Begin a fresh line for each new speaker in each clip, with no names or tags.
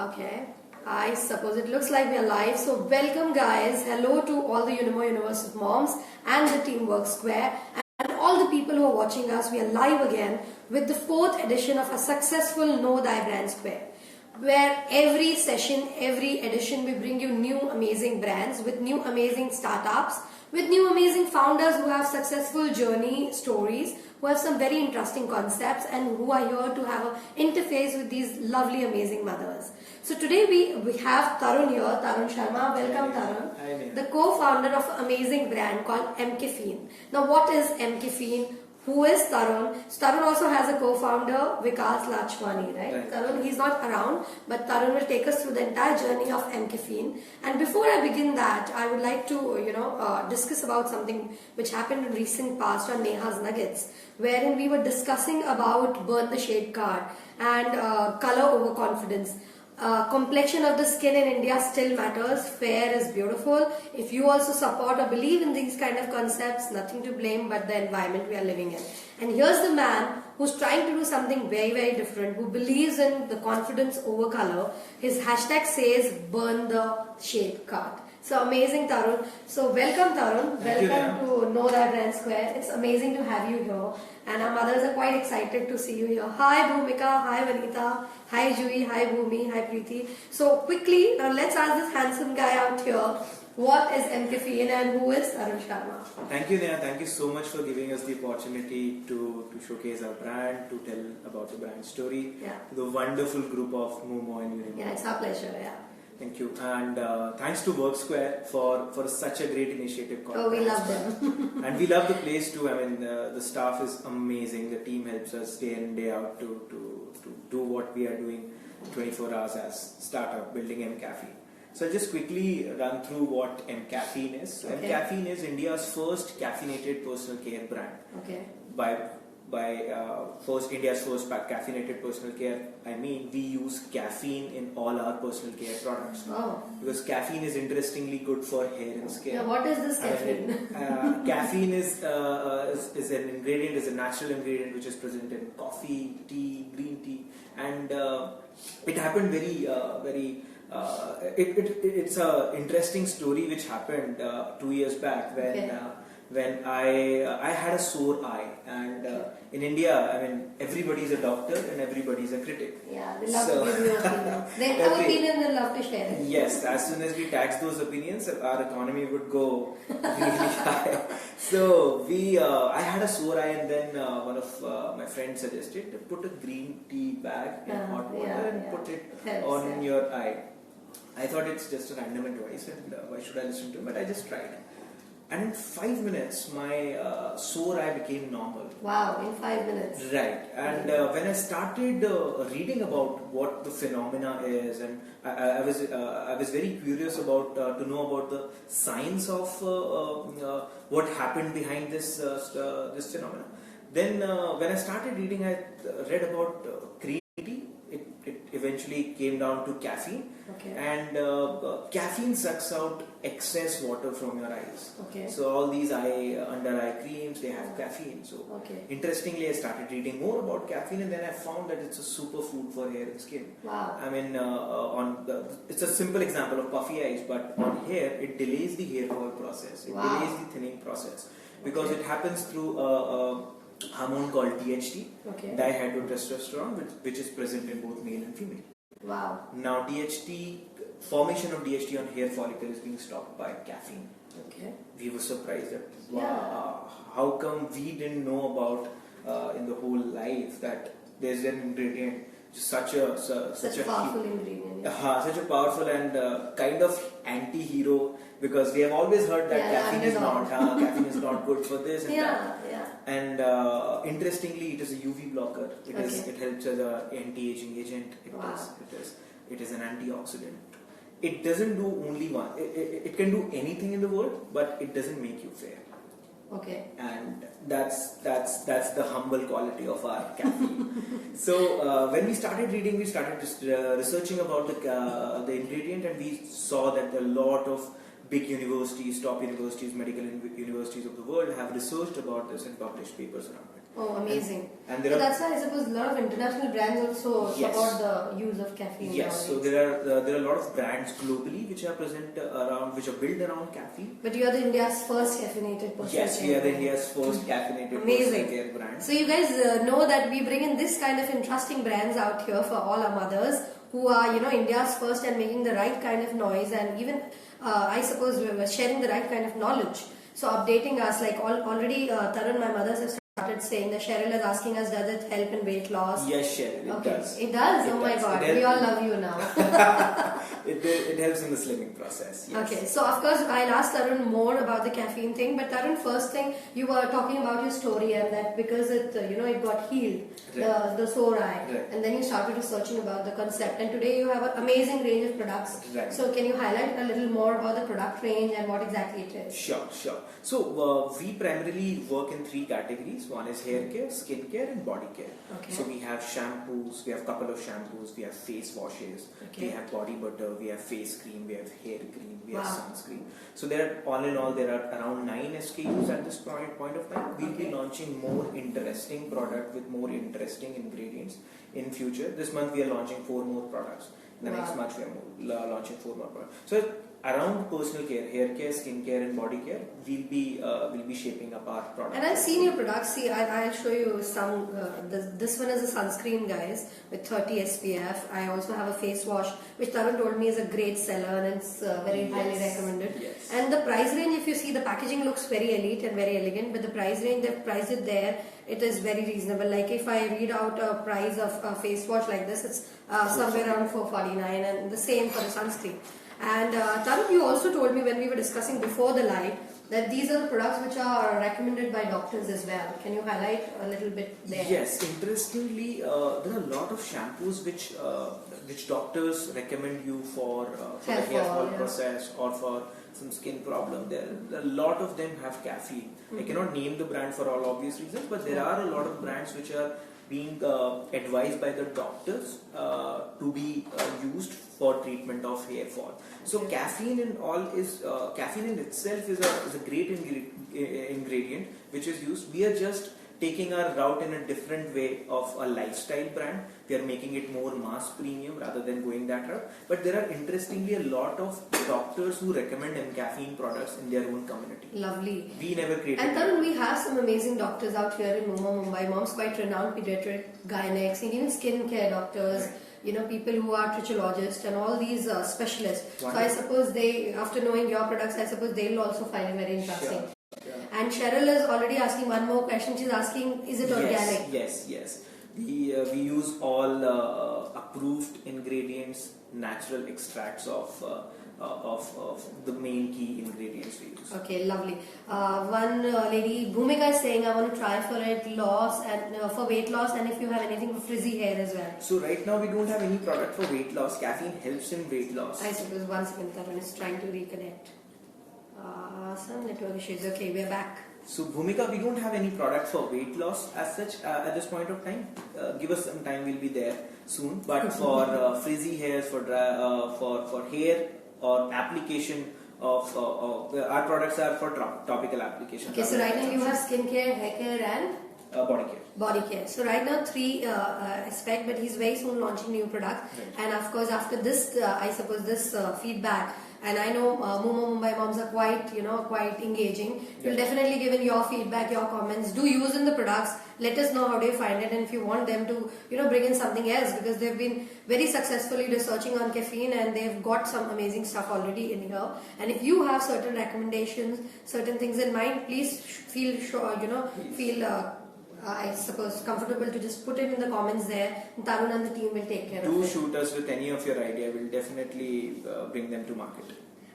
Okay, I suppose it looks like we are live. So welcome guys, hello to all the Unimo Universe of Moms and the Teamwork Square and all the people who are watching us. We are live again with the 4th edition of a successful Know Thy Brand Square, where every session, every edition we bring you new amazing brands with new amazing startups, with new amazing founders who have successful journey stories, who have some very interesting concepts and who are here to have an interface with these lovely amazing mothers. So today we have Tarun here, Tarun Sharma. Welcome Tarun.
Hi,
the co-founder of an amazing brand called M-Caffeine. Now what is M-Caffeine? Who is Tarun? So Tarun also has a co-founder, Vikas Lachwani, right? Tarun, he's not around, but Tarun will take us through the entire journey of M-Caffeine. And before I begin that, I would like to, discuss about something which happened in recent past on Neha's Nuggets, wherein we were discussing about burn the shade card and color over confidence. Complexion of the skin in India still matters. Fair is beautiful. If you also support or believe in these kind of concepts, nothing to blame but the environment we are living in. And here's the man who's trying to do something very, very different, who believes in the confidence over color. His hashtag says burn the shade card. So amazing, Tarun. So welcome, Tarun. Welcome to Know Thy Brand Square. It's amazing to have you here. And our mothers are quite excited to see you here. Hi Bhumika, hi Vanita, hi Jui, hi Bhumi, hi Preeti. So quickly, now let's ask this handsome guy out here, what is M-Caffeine and who is Tarun Sharma?
Thank you, Neha. Thank you so much for giving us the opportunity to showcase our brand, to tell about the brand story.
Yeah.
The wonderful group of Momo and Unimo.
Yeah, it's our pleasure, yeah.
Thank you. And thanks to Work Square for such a great initiative.
Oh, we love them.
And we love the place too. I mean, the staff is amazing. The team helps us day in, day out to do what we are doing 24 hours as startup, building M-Caffeine. So I'll just quickly run through what M-Caffeine is.
Okay.
M-Caffeine is India's first caffeinated personal care brand.
Okay.
India's first caffeinated personal care. I mean, we use caffeine in all our personal care products.
Oh.
Because caffeine is interestingly good for hair and skin.
Now, what is this caffeine?
Caffeine is an ingredient, is a natural ingredient which is present in coffee, tea, green tea, and it happened it's a interesting story which happened 2 years back when I had a sore eye, and in India, I mean, everybody is a doctor and everybody is a critic.
Yeah, they love to give you opinions. They have opinions and love to share it.
Yes, as soon as we tax those opinions, our economy would go really high. So I had a sore eye, and then one of my friends suggested to put a green tea bag in hot water and put it on your eye. I thought it's just a random advice, and why should I listen to it? But I just tried. And in 5 minutes, my sore eye became normal.
Wow, in 5 minutes.
Right. And when I started reading about what the phenomena is, and I was very curious about to know about the science of what happened behind this phenomena. Then when I started reading, I read about green tea. It eventually came down to caffeine.
Okay.
And caffeine sucks out excess water from your eyes.
Okay.
So all these under eye creams, they have caffeine. So interestingly, I started reading more about caffeine, and then I found that it's a superfood for hair and skin.
Wow.
I mean, it's a simple example of puffy eyes, but on hair, it delays the hair fall process. It delays the thinning process because it happens through hormone called DHT, dihydrotestosterone, which is present in both male and female.
Wow.
Now formation of DHT on hair follicle is being stopped by caffeine.
Okay.
We were surprised that how come we didn't know about in the whole life that there's an ingredient such a
powerful ingredient.
Such a powerful and kind of anti-hero, because we have always heard that caffeine is not good for this and that. And interestingly, it is a UV blocker. It helps as an anti-aging agent. It is an antioxidant. It doesn't do only one. It can do anything in the world, but it doesn't make you fair.
Okay.
And that's the humble quality of our caffeine. So when we started reading, we started just researching about the ingredient, and we saw that a lot of big universities, top universities, medical universities of the world have researched about this and published papers around it.
Oh, amazing.
And there
So
are
that's why I suppose a lot of international brands also
Yes.
support the use of caffeine.
yes, so
nowadays.
there are a lot of brands globally which are present around, which are built around caffeine.
But you are the India's first caffeinated personal
Yes, we
care
are the
brand.
India's first caffeinated
Amazing.
personal care brand.
So you guys know that we bring in this kind of interesting brands out here for all our mothers who are, India's first and making the right kind of noise, and even I suppose we were sharing the right kind of knowledge. So updating us, like already Tarun, my mothers have started saying that Cheryl is asking us, does it help in weight loss?
Yes, Cheryl, it
Okay,
does.
it does.
It
Oh my
does.
God,
It
we all
helps.
love you now.
It helps in the slimming process. Yes.
Okay, so of course I'll ask Tarun more about the caffeine thing, but Tarun, first thing you were talking about your story and that because it got healed,
Right.
the sore eye,
Right.
and then you started researching about the concept, and today you have an amazing range of products.
Right.
So can you highlight a little more about the product range and what exactly it is?
Sure. So we primarily work in three categories. One is hair care, skin care, and body care.
Okay.
So we have shampoos, we have couple of shampoos, we have face washes,
Okay.
we have body butter, we have face cream, we have hair cream, we have
Wow.
sunscreen. So all in all, there are around 9 SKUs at this point of time. We'll be
Okay.
launching more interesting product with more interesting ingredients in future. This month we are launching 4 more products. In the next
Wow.
month we are launching 4 more products. So around personal care, hair care, skin care, and body care, we'll be shaping up our products.
And I've seen your products. See, I'll show you some. This one is a sunscreen, guys, with 30 SPF. I also have a face wash, which Tarun told me is a great seller and it's very highly
Yes.
recommended.
Yes.
And the price range, if you see, the packaging looks very elite and very elegant, but the price range, they've priced it there. It is very reasonable. Like if I read out a price of a face wash like this, it's somewhere around 449, and the same for the sunscreen. And Tarun, you also told me when we were discussing before the live that these are the products which are recommended by doctors as well. Can you highlight a little bit there?
Yes, interestingly, there are a lot of shampoos which doctors recommend you for the
Hair
hair
fall,
fall
yeah.
process or for some skin problem. A lot of them have caffeine. I cannot name the brand for all obvious reasons, but there are a lot of brands which are being advised by the doctors to be used for treatment of hair fall. So
Okay.
caffeine in itself is a great ingredient which is used. We are just taking our route in a different way of a lifestyle brand. We are making it more mass premium rather than going that route. But there are interestingly a lot of doctors who recommend caffeine products in their own community.
Lovely.
We never created
And
that.
Tarun, we have some amazing doctors out here in Mumbai. Mom's quite renowned pediatric gynecs, and even skin care doctors.
Right.
People who are trichologists and all these specialists. So I
Wonderful.
suppose after knowing your products, I suppose they'll also find it very interesting.
Sure. Yeah.
And Cheryl is already asking one more question. She's asking, is it organic?
Yes. We use all approved ingredients, natural extracts of the main key ingredients we use.
Okay, lovely. One lady, Bhumika, is saying, I want to try for weight loss, and if you have anything for frizzy hair as well.
So right now we don't have any product for weight loss. Caffeine helps in weight loss.
I suppose one second, Tarun is trying to reconnect. Some network issues. Okay, we're back.
So Bhumika, we don't have any product for weight loss as such at this point of time. Give us some time, we'll be there soon. But for frizzy hairs, for hair or application of our products are for topical application.
Okay, so right now you have skincare, hair care, and
body care.
body care. So right now 3 aspect, but he's very soon launching new products.
Right.
And of course after this, I suppose this feedback, and I know Mumbai moms are quite engaging. You'll
Yeah.
definitely give in your feedback, your comments. Do use in the products. Let us know how do you find it, and if you want them to, bring in something else, because they've been very successfully researching on caffeine and they've got some amazing stuff already in here. And if you have certain recommendations, certain things in mind, please feel sure, I suppose comfortable to just put it in the comments there. Tarun and the team will take care of
Do
it.
shoot us with any of your idea. We'll definitely bring them to market.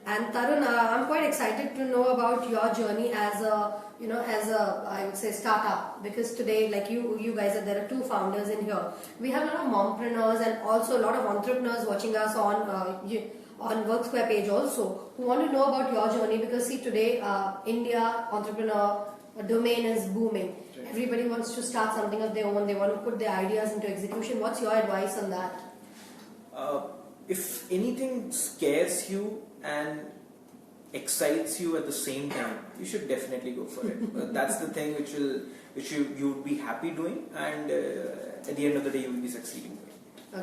And Tarun, I'm quite excited to know about your journey as a I would say startup, because today, like you guys, there are 2 founders in here. We have a lot of mompreneurs and also a lot of entrepreneurs watching us on Work Square page also, who want to know about your journey, because see today, India entrepreneur domain is booming.
Right.
Everybody wants to start something of their own. They want to put their ideas into execution. What's your advice on that?
If anything scares you and excites you at the same time, you should definitely go for it. That's the thing which which you would be happy doing, and at the end of the day you will be succeeding doing.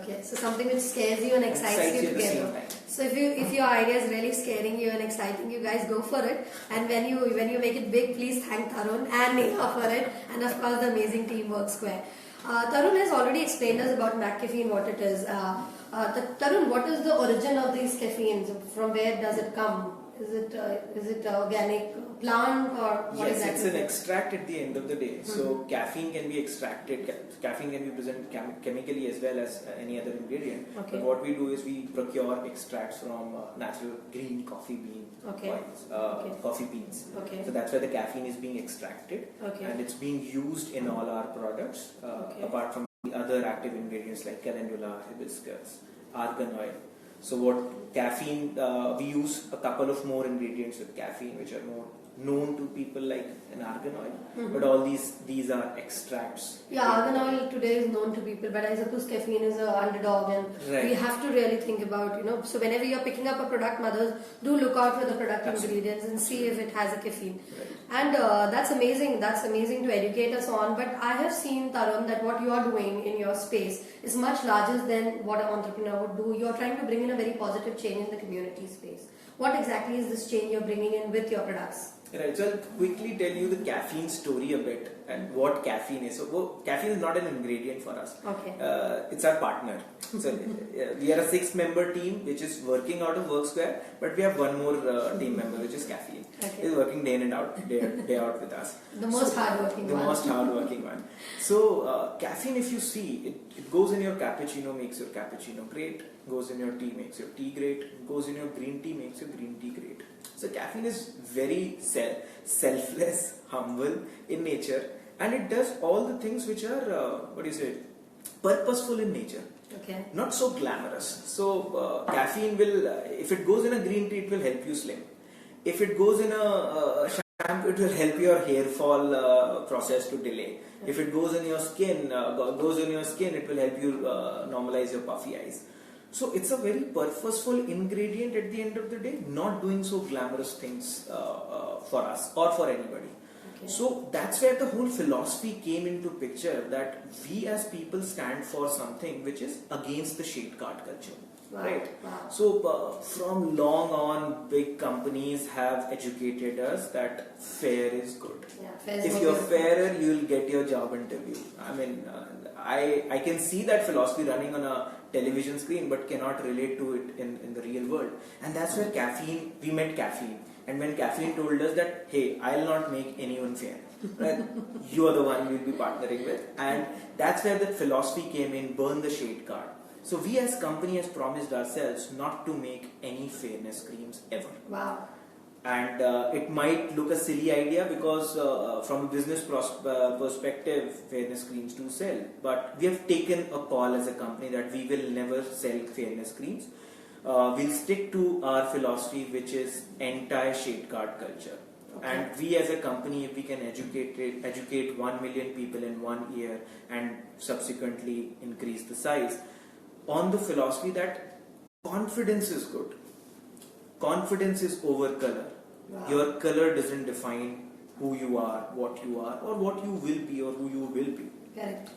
Okay, so something which scares you and excites you
at the same
together.
time.
So if your idea is really scaring you and exciting you, guys go for it. And when you make it big, please thank Tarun and Neha for it, and of course the amazing team Work Square. Tarun has already explained us about McCaffeine, what it is. Tarun, what is the origin of these caffeines? From where does it come? Is it organic plant or what
Yes,
exactly?
it's an extract at the end of the day. So caffeine can be extracted. Caffeine can be present chemically as well as any other ingredient.
Okay.
But what we do is we procure extracts from natural green coffee bean oils, coffee beans.
Okay.
So that's where the caffeine is being extracted,
Okay.
and it's being used in all our products. Apart from the other active ingredients like calendula, hibiscus, argan oil. So what caffeine, we use a couple of more ingredients with caffeine which are more known to people like an argan oil, but all these are extracts.
Yeah, argan oil today is known to people, but I suppose caffeine is an underdog, and
Right.
we have to really think about, so whenever you're picking up a product, mothers, do look out for the product ingredients and see if it has a caffeine.
Right.
And that's amazing to educate us on, but I have seen, Tarun, that what you are doing in your space is much larger than what an entrepreneur would do. You're trying to bring in a very positive change in the community space. What exactly is this change you're bringing in with your products?
Right, so I'll quickly tell you the caffeine story a bit and what caffeine is. So, caffeine is not an ingredient for us.
Okay.
It's our partner. So, we are a 6-member team which is working out of Work Square, but we have one more team member which is caffeine.
Okay.
He's working day in and out, day out with us.
The most hardworking
The
one.
most hardworking one. So, caffeine, if you see, it goes in your cappuccino, makes your cappuccino great. Goes in your tea, makes your tea great. Goes in your green tea, makes your green tea great. So caffeine is very selfless, humble in nature, and it does all the things which are purposeful in nature.
Okay.
Not so glamorous. So caffeine will, if it goes in a green tea, it will help you slim. If it goes in a shampoo, it will help your hair fall process to delay. If it goes in your skin, it will help you normalize your puffy eyes. So it's a very purposeful ingredient at the end of the day, not doing so glamorous things for us or for anybody.
Okay.
So that's where the whole philosophy came into picture, that we as people stand for something which is against the shade card culture.
Wow.
Right?
Wow.
So from long on, big companies have educated us that fair is good.
Yeah, fair is
If
good.
you're fairer, you will get your job interview. I mean, I can see that philosophy running on a television screen, but cannot relate to it in the real world. And that's where we met caffeine. And when caffeine told us that, hey, I'll not make anyone fair, right? You are the one we'll be partnering with. And that's where the philosophy came in, burn the shade card. So we as company has promised ourselves not to make any fairness creams ever.
Wow.
And it might look a silly idea because from a business perspective, fairness creams do sell. But we have taken a call as a company that we will never sell fairness creams. We'll stick to our philosophy, which is entire shade card culture.
Okay.
And we as a company, if we can educate 1 million people in 1 year and subsequently increase the size, on the philosophy that confidence is good. Confidence is over color.
Wow.
Your color doesn't define who you are, what you are, or what you will be, or who you will be.
Correct.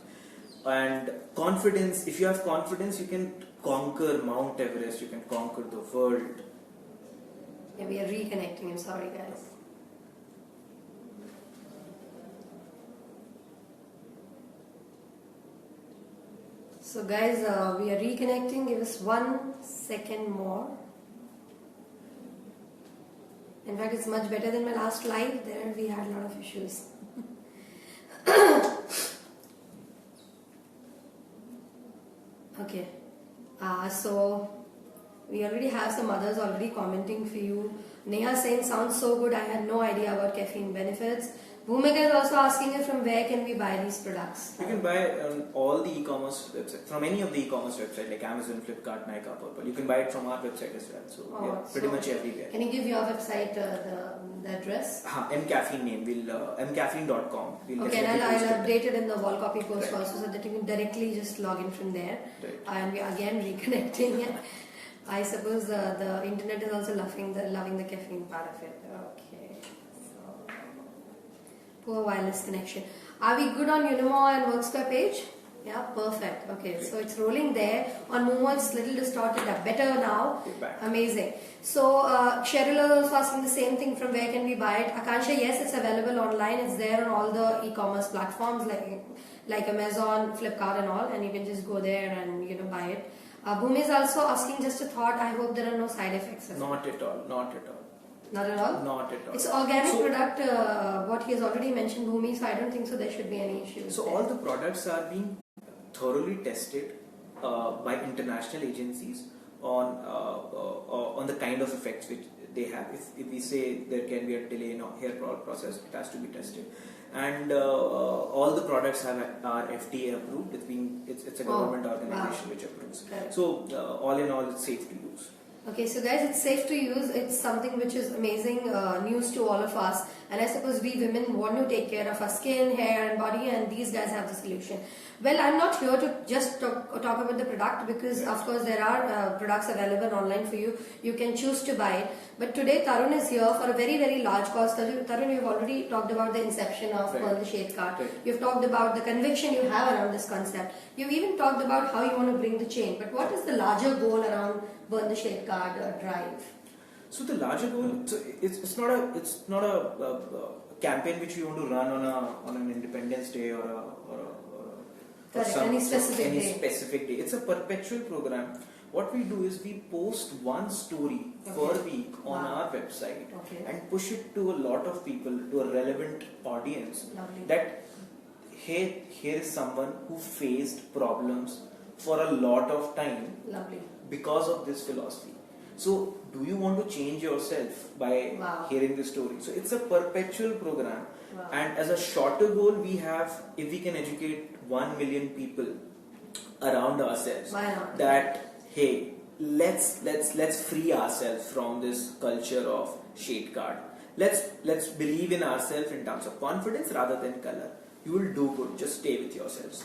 And confidence, if you have confidence, you can conquer Mount Everest, you can conquer the world.
Yeah, we are reconnecting. I'm sorry, guys. So, guys, we are reconnecting. Give us 1 second more. In fact, it's much better than my last live. There we had a lot of issues. Okay. So we already have some others already commenting for you. Neha saying sounds so good. I had no idea about caffeine benefits. Bhumika is also asking us from where can we buy these products.
You can buy on all the e-commerce websites, from any of the e-commerce websites like Amazon, Flipkart, Nykaa, Purple. You can buy it from our website as well. So yeah, pretty much everywhere.
Can you give your website the address?
mcaffeine name. mcaffeine.com. We'll
Okay, and
definitely
I'll
post it.
update it in the wall copy post
Right.
also so that you can directly just log in from there.
Right.
And we are again reconnecting. I suppose the internet is also loving the caffeine part of it. Okay. So, Poor wireless connection. Are we good on Unimo and WorkSquare page? Yeah, perfect. Okay, so it's rolling there. On Momo, it's little distorted. Better now.
Back.
Amazing. So Cheryl is also asking the same thing, from where can we buy it? Akansha, yes, it's available online. It's there on all the e-commerce platforms like Amazon, Flipkart and all, and you can just go there and buy it. Bhumi is also asking, just a thought, I hope there are no side effects.
Not at all. Not at all.
Not at all?
Not at all.
It's organic product, what he has already mentioned, Bhumi, so I don't think so there should be any issues.
So all the products are being thoroughly tested by international agencies on the kind of effects which they have. If we say there can be a delay in a hair fall process, it has to be tested. And all the products are FDA approved. It's a government organization which approves.
Correct.
So all in all, it's safe to use.
Okay, so guys, it's safe to use. It's something which is amazing news to all of us. And I suppose we women want to take care of our skin, hair and body, and these guys have the solution. Well, I'm not here to just talk about the product, because of course there are products available online for you. You can choose to buy it. But today Tarun is here for a very, very large cause. Tarun, you've already talked about the inception of Burn the Shade Card.
Right.
You've talked about the conviction you have around this concept. You've even talked about how you want to bring the change. But what is the larger goal around Burn the Shade Card drive?
So the larger goal, so it's not a campaign which you want to run on an Independence Day or
any specific day.
It's a perpetual program. What we do is we post one story per week on our website and push it to a lot of people, to a relevant audience.
Lovely.
That here is someone who faced problems for a lot of time.
Lovely.
Because of this philosophy. So, do you want to change yourself by hearing this story? So, it's a perpetual program.
Wow.
And as a shorter goal, we have, if we can educate 1 million people around ourselves, that hey, let's free ourselves from this culture of shade card. Let's believe in ourselves in terms of confidence rather than color. You will do good. Just stay with yourselves.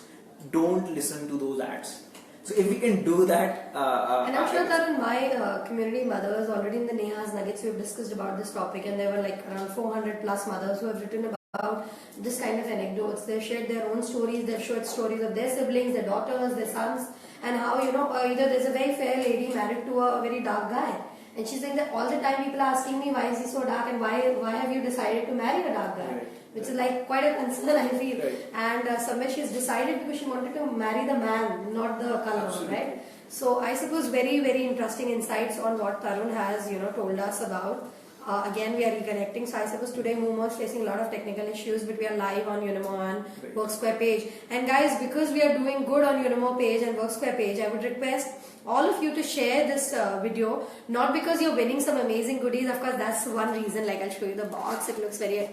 Don't listen to those ads. So if we can do that,
and I'm sure that in my community mothers, already in the Neha's Nuggets, we've discussed about this topic, and there were like around 400 plus mothers who have written about this kind of anecdotes. They've shared their own stories. They've shared stories of their siblings, their daughters, their sons, and how either there's a very fair lady married to a very dark guy, and she's saying that all the time people are asking me, why is he so dark, and why have you decided to marry a dark guy?
Right.
Which is like quite a concern, I feel.
Right.
And somewhere she's decided because she wanted to marry the man, not the color,
Absolutely.
right? So I suppose very, very interesting insights on what Tarun has, told us about. Again, we are reconnecting. So I suppose today Momo is facing a lot of technical issues, but we are live on Unimo and WorkSquare page. And guys, because we are doing good on Unimo page and WorkSquare page, I would request all of you to share this video. Not because you're winning some amazing goodies. Of course, that's one reason. Like I'll show you the box. It looks very...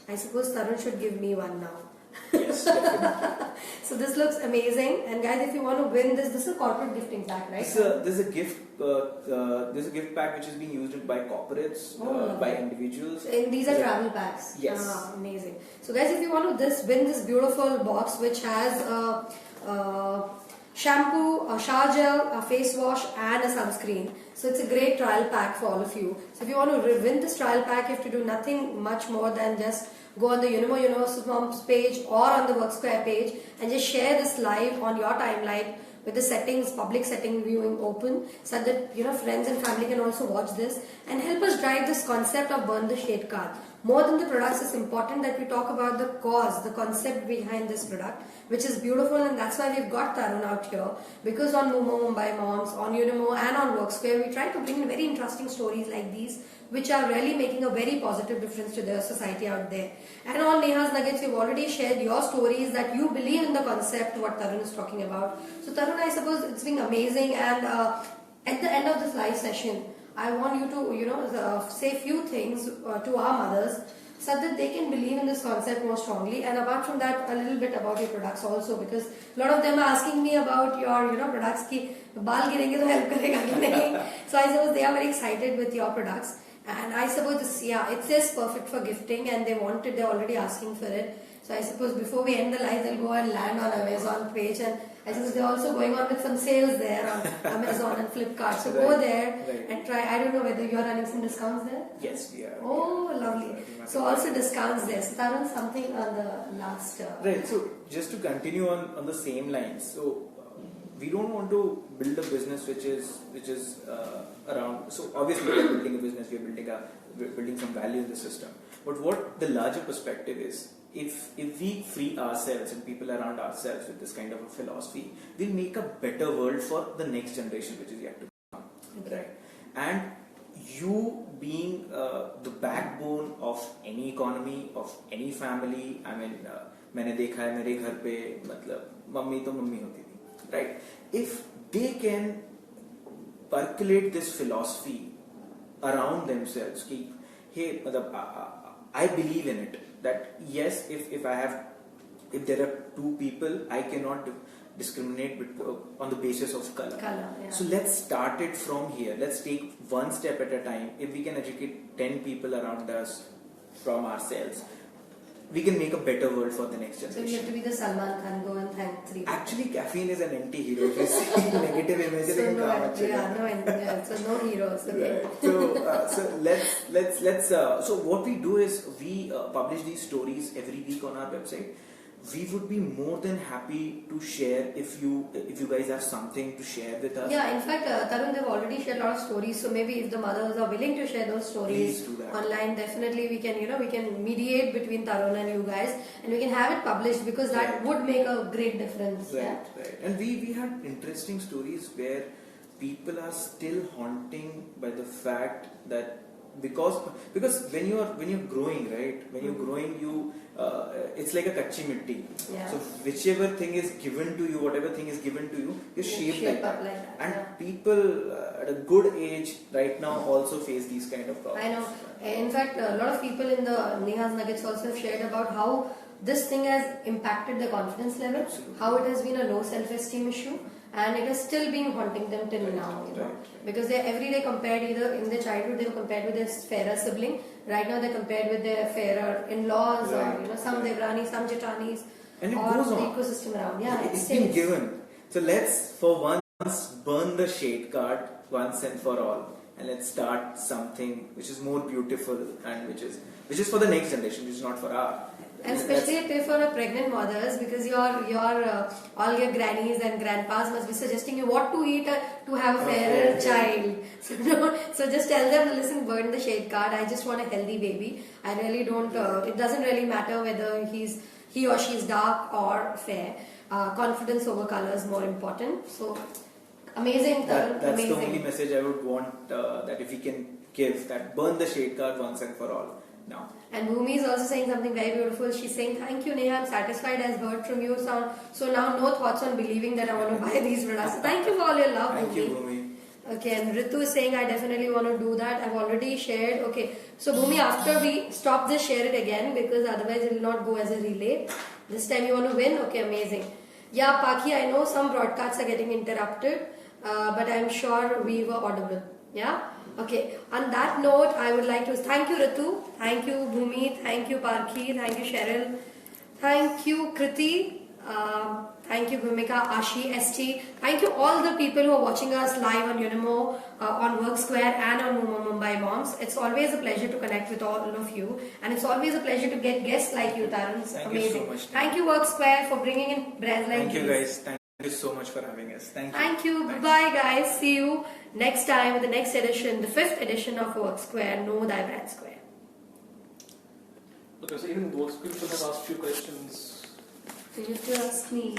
I suppose Tarun should give me one now.
Yes, definitely.
So this looks amazing, and guys, if you want to win this is a corporate gifting pack, right?
There's a gift pack which is being used by corporates, by individuals.
And these are travel packs.
Yes.
Amazing. So guys, if you want to win this beautiful box which has shampoo, a shower gel, a face wash and a sunscreen. So it's a great trial pack for all of you. So if you want to win this trial pack, you have to do nothing much more than just go on the Unimo Universe Moms page or on the WorkSquare page and just share this live on your timeline with the settings, public setting viewing open, so that friends and family can also watch this and help us drive this concept of Burn the Shade Card. More than the products, it's important that we talk about the cause, the concept behind this product, which is beautiful, and that's why we've got Tarun out here. Because on Momo Mumbai Moms, on Unimo and on WorkSquare, we try to bring in very interesting stories like these, which are really making a very positive difference to the society out there. And on Neha's Nuggets, you've already shared your stories that you believe in the concept, what Tarun is talking about. So Tarun, I suppose it's been amazing, and at the end of this live session, I want you to, say a few things to our mothers so that they can believe in this concept more strongly. And apart from that, a little bit about your products also, because a lot of them are asking me about your, products ki baal girenge to help karega ki nahi. So I suppose they are very excited with your products. And I suppose it says perfect for gifting, and they're already asking for it. So I suppose before we end the live, they'll go and land on Amazon page, and I suppose they're also going on with some sales there on Amazon and Flipkart. So go
Right,
there
right.
and try. I don't know whether you're running some discounts there.
Yes, we are.
Oh,
we are.
lovely.
Massive.
So also discounts there. So Tarun, something on the last.
Right. So just to continue on the same lines, so we don't want to build a business which is around. So obviously, we are building a business. We're building some value in the system. But what the larger perspective is, if we free ourselves and people around ourselves with this kind of a philosophy, we'll make a better world for the next generation, which is yet to come.
Okay.
Right. And you being the backbone of any economy, of any family. I mean, मैंने देखा है मेरे घर पे मतलब mummy तो mummy होती थी, right? If they can percolate this philosophy around themselves, कि hey, मतलब I believe in it. That yes, if there are two people, I cannot discriminate on the basis of color.
Yeah.
So let's start it from here. Let's take one step at a time. If we can educate 10 people around us from ourselves, we can make a better world for the next
So you
generation.
have to be the Salman Khan, go and thank 3 people.
Actually, caffeine is an anti-hero. If you see negative images,
So
it
no,
can come
so no heroes. Okay.
Right. So let's. So what we do is we publish these stories every week on our website. We would be more than happy to share if you guys have something to share with us.
Yeah, in fact, Tarun, they've already shared a lot of stories. So maybe if the mothers are willing to share those stories
Please do that.
online, definitely we can mediate between Tarun and you guys, and we can have it published because that
Right.
would make a great difference.
Right,
Yeah.
right. And we had interesting stories where people are still haunting by the fact that because when you're growing, right? When you're growing, it's like a kachi mitti.
Yeah.
So whichever thing is given to you, whatever thing is given to you, you're shaped
shape
like
up
that.
like that,
And
yeah.
people at a good age right now also face these kind of problems.
I know. In fact, a lot of people in the Neha's Nuggets also have shared about how this thing has impacted their confidence level,
Absolutely.
how it has been a low self-esteem issue, and it has still been haunting them till now.
Right.
Because they're every day compared, either in their childhood they were compared with their fairer sibling, right now they're compared with their fairer in-laws,
Right.
or some Devrani, some Jetanis,
And it
or
goes
the
on.
ecosystem around. Yeah,
It's been given. So let's for once burn the shade card once and for all, and let's start something which is more beautiful and which is for the next generation, which is not for our.
And especially for the pregnant mothers, because all your grannies and grandpas must be suggesting you what to eat to have a fairer child. So just tell them, listen, burn the shade card. I just want a healthy baby. I really don't. It doesn't really matter whether he or she is dark or fair. Confidence over color is more important. So amazing, Tarun,
That's
amazing.
the only message I would want that if we can give, that burn the shade card once and for all now.
And Bhumi is also saying something very beautiful. She's saying, thank you, Neha. I'm satisfied as heard from you. So now no thoughts on believing that I want to buy these products. So thank you for all your love,
Thank
Bhumi.
you, Bhumi.
Okay, and Ritu is saying, I definitely want to do that. I've already shared. Okay, so Bhumi, after we stop this, share it again, because otherwise it will not go as a relay. This time you want to win? Okay, amazing. Yeah, Paki, I know some broadcasts are getting interrupted, but I'm sure we were audible. Yeah? Okay, on that note, I would like to thank you, Ritu. Thank you, Bhumi. Thank you, Parki. Thank you, Cheryl. Thank you, Kriti. Thank you, Bhumika, Ashi, ST. Thank you all the people who are watching us live on Unimo, on Work Square and on Mumbai Moms. It's always a pleasure to connect with all of you, and it's always a pleasure to get guests like you, Tarun. It's
Thank you
amazing.
so much.
Thank you, Work Square, for bringing in brands like
Thank you,
these.
guys. Thank you so much for having us. Thank you.
Thank you.
Thanks.
Bye, guys. See you next time with the next edition, the 5th edition of Work Square. Know Thy Brand Square.
Okay, so even those people have asked few questions.
So you have to ask me.